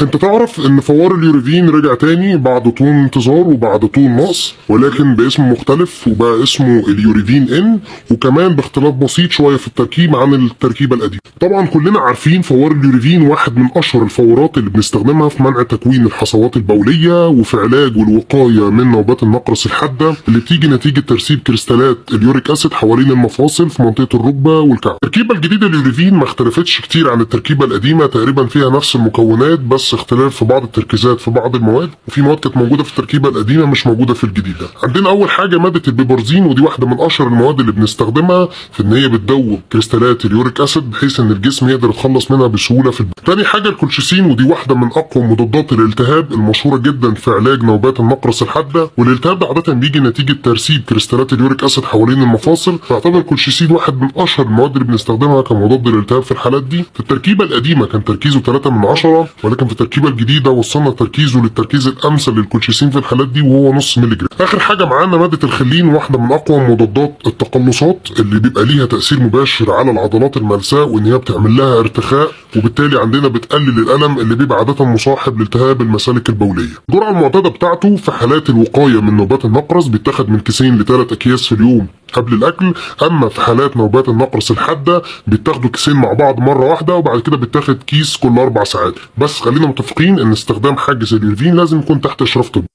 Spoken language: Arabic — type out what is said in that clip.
انت تعرف ان فوار اليوريفين رجع تاني بعد طول انتظار وبعد طول نقص، ولكن باسم مختلف وبقى اسمه اليوريفين ان، وكمان باختلاف بسيط شويه في التركيب عن التركيبه القديمه. طبعا كلنا عارفين فوار اليوريفين واحد من اشهر الفورات اللي بنستخدمها في منع تكوين الحصوات البوليه وفي علاج والوقايه من نوبات النقرس الحاده اللي بتيجي نتيجه ترسيب كريستالات اليوريك اسيد حوالين المفاصل في منطقه الركبه والكعب. التركيبه الجديده لليوريفين ما اختلفتش كتير عن التركيبه القديمه، تقريبا فيها نفس المكونات بس اختلاف في بعض التركيزات في بعض المواد، وفي مواد كانت موجوده في التركيبه القديمه مش موجوده في الجديده. عندنا اول حاجه ماده البيبرزين، ودي واحده من اشهر المواد اللي بنستخدمها في ان هي بتدوب كريستالات اليوريك اسيد بحيث ان الجسم يقدر يتخلص منها بسهوله في البول. تاني حاجه الكولشيسين، ودي واحده من اقوى مضادات الالتهاب المشهوره جدا في علاج نوبات النقرس الحاده، والالتهاب ده عاده بيجي نتيجه ترسيب كريستالات اليوريك اسيد حوالين المفاصل، فيعتبر الكولشيسين واحد من اشهر المواد اللي بنستخدمها كمضاد للالتهاب في الحالات دي. في التركيبه القديمه كان تركيزه 3 من 10، ولكن في التركيبه الجديده وصلنا تركيزه للتركيز الامثل للكولشيسين في الحالات دي وهو نص مللي جرام. اخر حاجه معانا ماده الخلين، واحده من اقوى مضادات التقلصات اللي بيبقى ليها تاثير مباشر على العضلات الملساء، وان هي بتعمل لها ارتخاء وبالتالي عندنا بتقلل الالم اللي بيبقى عاده مصاحب لالتهاب المسالك البوليه. الجرعه المعتاده بتاعته في حالات الوقايه من نوبات النقرس بيتاخد من كيسين ل3 اكياس في اليوم قبل الاكل، اما في حالات نوبات النقرس الحاده بيتاخدوا كيسين مع بعض مره واحده، وبعد كده بيتاخد كيس كل 4 ساعات. بس خلينا متفقين ان استخدام حاجه زي اليوريفين لازم يكون تحت اشراف طبي.